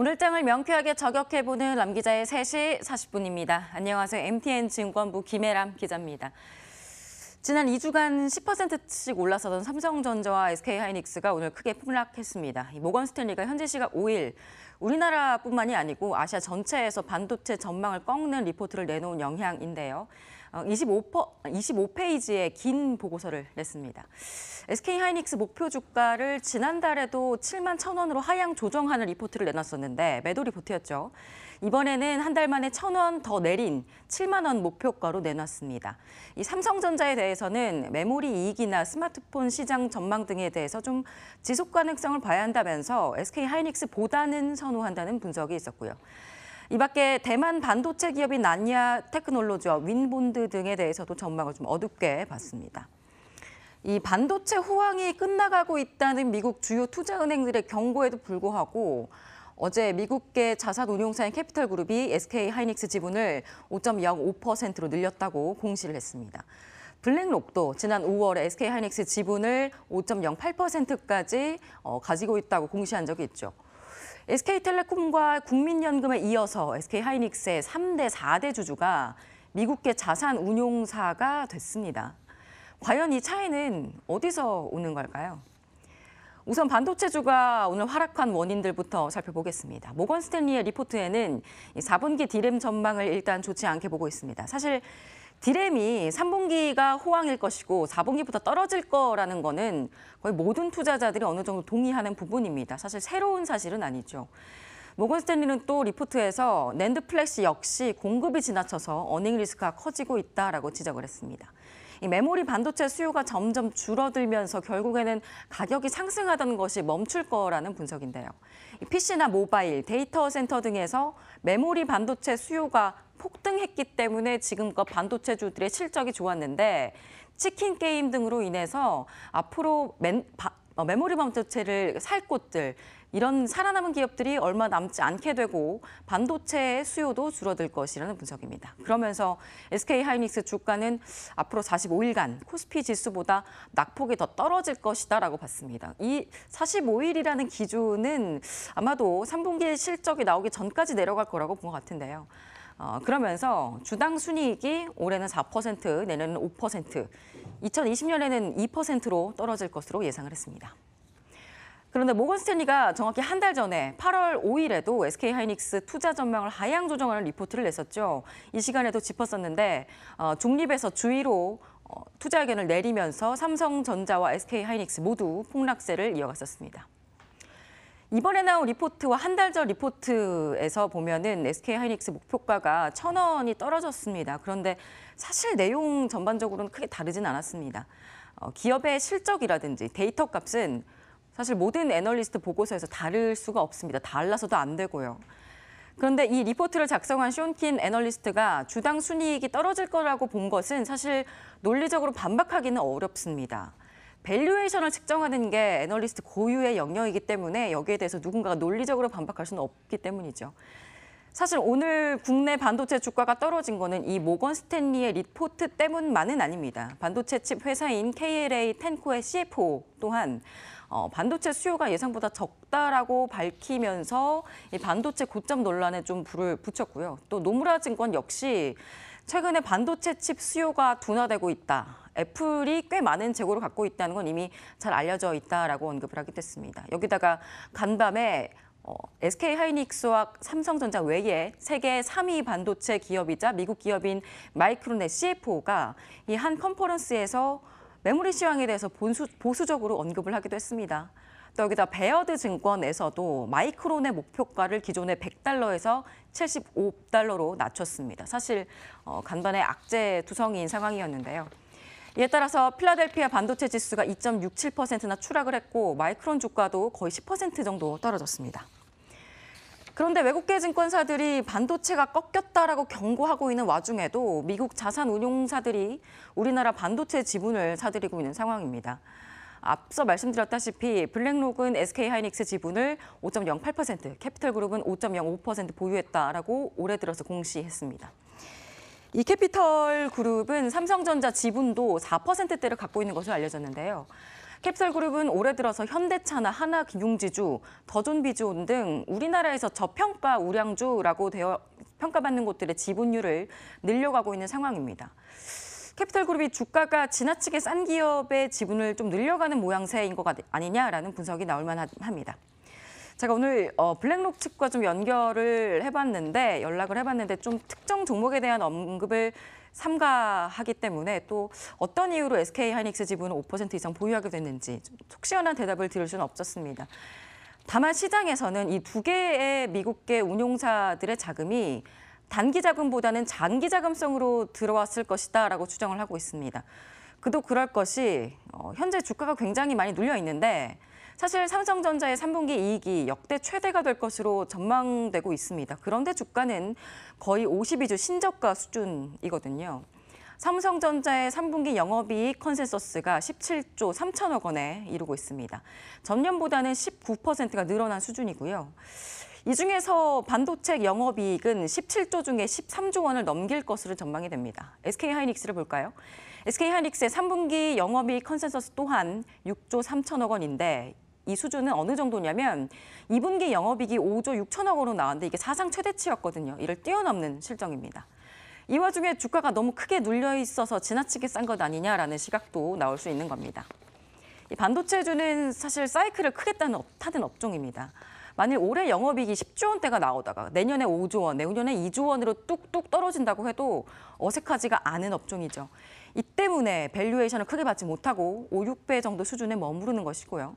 오늘장을 명쾌하게 저격해보는 람 기자의 3시 40분입니다. 안녕하세요. MTN증권부 김혜람 기자입니다. 지난 2주간 10%씩 올라서던 삼성전자와 SK하이닉스가 오늘 크게 폭락했습니다. 모건 스탠리가 현지 시각 5일 우리나라뿐만이 아니고 아시아 전체에서 반도체 전망을 꺾는 리포트를 내놓은 영향인데요. 25페이지의 긴 보고서를 냈습니다. SK하이닉스 목표 주가를 지난달에도 7만 1,000원으로 하향 조정하는 리포트를 내놨었는데 매도 리포트였죠. 이번에는 한 달 만에 1,000원 더 내린 7만 원 목표가로 내놨습니다. 이 삼성전자에 대해서는 메모리 이익이나 스마트폰 시장 전망 등에 대해서 좀 지속 가능성을 봐야 한다면서 SK하이닉스보다는 선호한다는 분석이 있었고요. 이 밖에 대만 반도체 기업인 난야 테크놀로지와 윈본드 등에 대해서도 전망을 좀 어둡게 봤습니다. 이 반도체 호황이 끝나가고 있다는 미국 주요 투자은행들의 경고에도 불구하고 어제 미국계 자산운용사인 캐피털그룹이 SK하이닉스 지분을 5.05%로 늘렸다고 공시를 했습니다. 블랙록도 지난 5월에 SK하이닉스 지분을 5.08%까지 가지고 있다고 공시한 적이 있죠. SK텔레콤과 국민연금에 이어서 SK하이닉스의 3대, 4대 주주가 미국계 자산운용사가 됐습니다. 과연 이 차이는 어디서 오는 걸까요? 우선 반도체주가 오늘 하락한 원인들부터 살펴보겠습니다. 모건 스탠리의 리포트에는 4분기 디램 전망을 일단 좋지 않게 보고 있습니다. 사실 디램이 3분기가 호황일 것이고 4분기부터 떨어질 거라는 거는 거의 모든 투자자들이 어느 정도 동의하는 부분입니다. 사실 새로운 사실은 아니죠. 모건 스탠리는 또 리포트에서 낸드 플래시 역시 공급이 지나쳐서 어닝 리스크가 커지고 있다라고 지적을 했습니다. 이 메모리 반도체 수요가 점점 줄어들면서 결국에는 가격이 상승하던 것이 멈출 거라는 분석인데요. PC나 모바일, 데이터 센터 등에서 메모리 반도체 수요가 폭등했기 때문에 지금껏 반도체주들의 실적이 좋았는데 치킨 게임 등으로 인해서 앞으로 메모리 반도체를 살 곳들, 이런 살아남은 기업들이 얼마 남지 않게 되고 반도체의 수요도 줄어들 것이라는 분석입니다. 그러면서 SK하이닉스 주가는 앞으로 45일간 코스피 지수보다 낙폭이 더 떨어질 것이다라고 봤습니다. 이 45일이라는 기준은 아마도 3분기 실적이 나오기 전까지 내려갈 거라고 본 것 같은데요. 그러면서 주당 순이익이 올해는 4%, 내년에는 5%, 2020년에는 2%로 떨어질 것으로 예상을 했습니다. 그런데 모건 스탠리가 정확히 한 달 전에 8월 5일에도 SK하이닉스 투자 전망을 하향 조정하는 리포트를 냈었죠. 이 시간에도 짚었었는데 중립에서 주의로 투자 의견을 내리면서 삼성전자와 SK하이닉스 모두 폭락세를 이어갔었습니다. 이번에 나온 리포트와 한 달 전 리포트에서 보면은 SK하이닉스 목표가가 1,000원이 떨어졌습니다. 그런데 사실 내용 전반적으로는 크게 다르진 않았습니다. 기업의 실적이라든지 데이터 값은 사실 모든 애널리스트 보고서에서 다를 수가 없습니다. 달라서도 안 되고요. 그런데 이 리포트를 작성한 숀킨 애널리스트가 주당 순이익이 떨어질 거라고 본 것은 사실 논리적으로 반박하기는 어렵습니다. 밸류에이션을 측정하는 게 애널리스트 고유의 영역이기 때문에 여기에 대해서 누군가가 논리적으로 반박할 수는 없기 때문이죠. 사실 오늘 국내 반도체 주가가 떨어진 거는 이 모건 스탠리의 리포트 때문만은 아닙니다. 반도체 칩 회사인 KLA-텐코의 CFO 또한 반도체 수요가 예상보다 적다라고 밝히면서 이 반도체 고점 논란에 좀 불을 붙였고요. 또 노무라 증권 역시 최근에 반도체 칩 수요가 둔화되고 있다. 애플이 꽤 많은 재고를 갖고 있다는 건 이미 잘 알려져 있다라고 언급을 하기도 했습니다. 여기다가 간밤에 SK하이닉스와 삼성전자 외에 세계 3위 반도체 기업이자 미국 기업인 마이크론의 CFO가 이 한 컨퍼런스에서 메모리 시황에 대해서 보수적으로 언급을 하기도 했습니다. 또 여기다 베어드 증권에서도 마이크론의 목표가를 기존의 $100에서 $75로 낮췄습니다. 사실 간밤에 악재투성이인 상황이었는데요. 이에 따라서 필라델피아 반도체 지수가 2.67%나 추락을 했고 마이크론 주가도 거의 10% 정도 떨어졌습니다. 그런데 외국계 증권사들이 반도체가 꺾였다라고 경고하고 있는 와중에도 미국 자산운용사들이 우리나라 반도체 지분을 사들이고 있는 상황입니다. 앞서 말씀드렸다시피 블랙록은 SK하이닉스 지분을 5.08%, 캐피털그룹은 5.05% 보유했다라고 올해 들어서 공시했습니다. 이 캐피털그룹은 삼성전자 지분도 4%대를 갖고 있는 것으로 알려졌는데요. 캡셀그룹은 올해 들어서 현대차나 하나금융지주, 더존비즈온 등 우리나라에서 저평가 우량주라고 평가받는 곳들의 지분율을 늘려가고 있는 상황입니다. 캐피털그룹이 주가가 지나치게 싼 기업의 지분을 좀 늘려가는 모양새인 것 아니냐라는 분석이 나올 만합니다. 제가 오늘 블랙록 측과 좀 연락을 해봤는데 좀 특정 종목에 대한 언급을 삼가하기 때문에 또 어떤 이유로 SK하이닉스 지분을 5% 이상 보유하게 됐는지 속 시원한 대답을 들을 수는 없었습니다. 다만 시장에서는 이 두 개의 미국계 운용사들의 자금이 단기 자금보다는 장기 자금성으로 들어왔을 것이다라고 추정을 하고 있습니다. 그도 그럴 것이 현재 주가가 굉장히 많이 눌려 있는데 사실 삼성전자의 3분기 이익이 역대 최대가 될 것으로 전망되고 있습니다. 그런데 주가는 거의 52주 신저가 수준이거든요. 삼성전자의 3분기 영업이익 컨센서스가 17조 3천억 원에 이르고 있습니다. 전년보다는 19%가 늘어난 수준이고요. 이 중에서 반도체 영업이익은 17조 중에 13조 원을 넘길 것으로 전망이 됩니다. SK하이닉스를 볼까요? SK하이닉스의 3분기 영업이익 컨센서스 또한 6조 3천억 원인데 이 수준은 어느 정도냐면 2분기 영업이익이 5조 6천억 원으로 나왔는데 이게 사상 최대치였거든요. 이를 뛰어넘는 실정입니다. 이 와중에 주가가 너무 크게 눌려 있어서 지나치게 싼 것 아니냐라는 시각도 나올 수 있는 겁니다. 이 반도체주는 사실 사이클을 크게 타는 업종입니다. 만일 올해 영업이익이 10조 원대가 나오다가 내년에 5조 원, 내후년에 2조 원으로 뚝뚝 떨어진다고 해도 어색하지가 않은 업종이죠. 이 때문에 밸류에이션을 크게 받지 못하고 5, 6배 정도 수준에 머무르는 것이고요.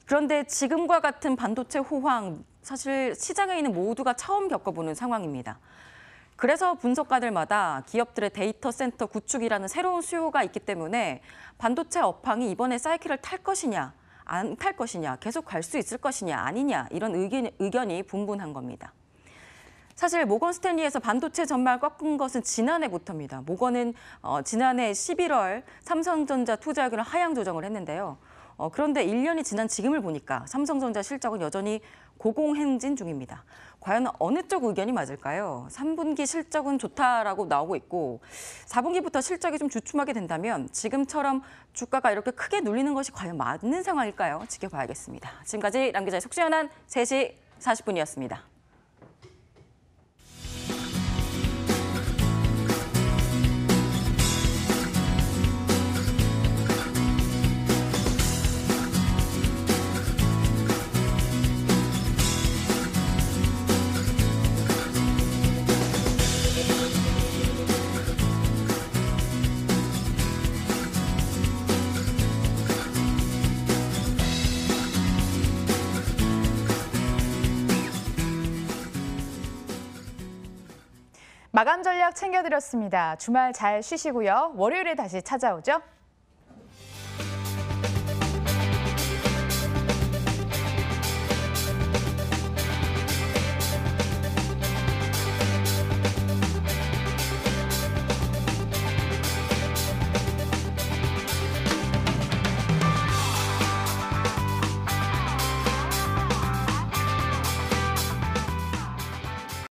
그런데 지금과 같은 반도체 호황, 사실 시장에 있는 모두가 처음 겪어보는 상황입니다. 그래서 분석가들마다 기업들의 데이터 센터 구축이라는 새로운 수요가 있기 때문에 반도체 업황이 이번에 사이클을 탈 것이냐, 안 탈 것이냐, 계속 갈 수 있을 것이냐, 아니냐 이런 의견이 분분한 겁니다. 사실 모건 스탠리에서 반도체 전망을 꺾은 것은 지난해부터입니다. 모건은 지난해 11월 삼성전자 투자 의견을 하향 조정을 했는데요. 그런데 1년이 지난 지금을 보니까 삼성전자 실적은 여전히 고공행진 중입니다. 과연 어느 쪽 의견이 맞을까요? 3분기 실적은 좋다라고 나오고 있고 4분기부터 실적이 좀 주춤하게 된다면 지금처럼 주가가 이렇게 크게 눌리는 것이 과연 맞는 상황일까요? 지켜봐야겠습니다. 지금까지 람 기자의 속 시원한 3시 40분이었습니다. 마감 전략 챙겨드렸습니다. 주말 잘 쉬시고요. 월요일에 다시 찾아오죠.